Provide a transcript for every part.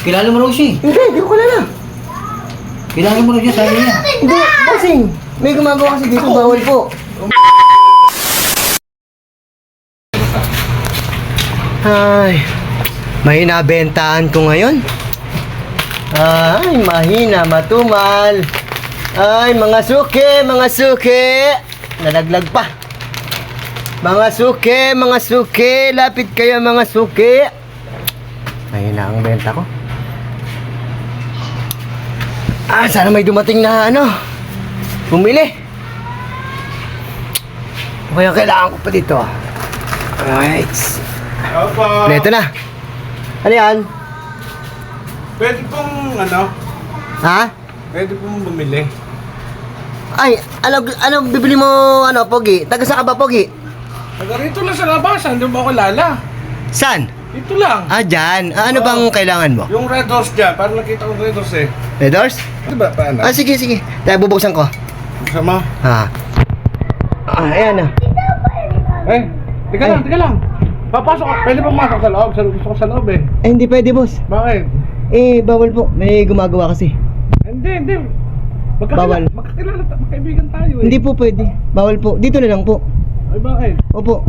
Kilala mo raw siya. Hindi ko kilala. Kilala mo raw siya, sabi niya. Hindi, bossing. May gumagawa kasi dito, bawal po. Ay, mahina bentahan ko ngayon. Ay, mahina, matumal. Ay, mga suki. Nalaglag pa. Mga suki, lapit kayo mga suki. Mahina ang benta ko. Sana may dumating na bumili. Kaya kailangan ko pa dito. Alright. Opo. Ito na. Ano yan? Pwede pong Ha? pwede pong bumili. Ay, ano bibili mo, Pogi? Taga saan ka ba, Pogi? Taga rito lang sa labasan, doon ba ako lala? Saan? Dito lang. Dyan. Ano bang kailangan mo? Yung red horse dyan, parang nakita ko red horse eh. Red Horse? Di ba, paano? Sige. Tayo bubuksan ko. Sama? Ayan na. Teka lang. Papasok ka, pwede pa masok sa loob. Gusto ko sa loob eh. Hindi pwede, boss. Bakit? Bawal po. May gumagawa kasi. Hindi. Bawal. Magkaibigan tayo eh. Hindi po pwede. Bawal po. Dito na lang po. Ay, bakit? Opo.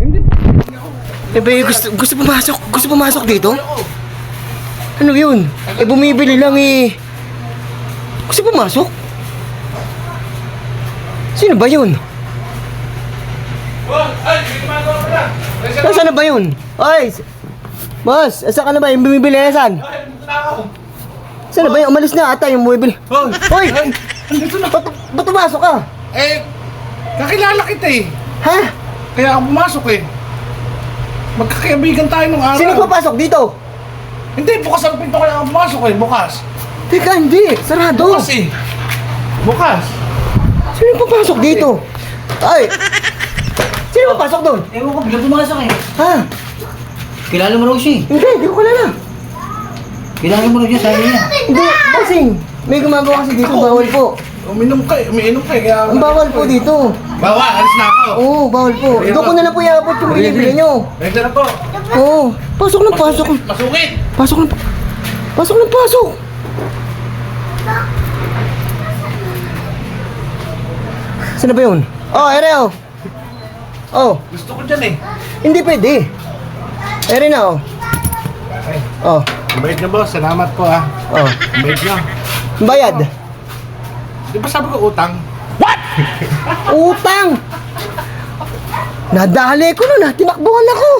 Hindi. Gusto pumasok. Gusto pumasok dito? Ano yun? Bumibili lang Gusto pumasok? Sino ba yun? Ay, gumagawa ka na. Nasaan na ba yun? Ay! Boss, asa ka na ba? Yung bumibili na saan? Ay, dito na ako. Saan na ba yun? Umalis na ata yung bumibili. Hoy! Andito na. Ba't pumasok ka? Kakilala kita eh. Ha? Kaya ako pumasok eh. Magkakaibigan tayo nung araw. Sino papasok dito? Hindi, bukas ang pinto kaya ako pumasok eh. Bukas. Teka, hindi. Sarado. Bukas eh. Bukas. Sino papasok dito? Ay! Sino papasok doon? Ewan ko, biglang pumasok eh. Ha? Kilala mo raw siya. Hindi ko kilala. Kilala mo raw siya, sabi niya. Hindi, bossing. May gumagawa kasi dito, bawal po. Uminom ka kaya... Ang bawal po dito. Bawal, alis na ako. Oo, bawal po. Doon ko na lang po iabot yung binibili nyo. Ready na po. Oo. Pasok ng pasok. Masungit. Pasok ng pasok. Saan na ba yun? Ere Gusto ko dyan eh. Hindi pwede. Ere na Ang bait niyo boss, salamat po ah. Ang bait niyo. Bayad. Di ba sabi ko utang? Utang. Nadali ko nun tinakbuhan ako.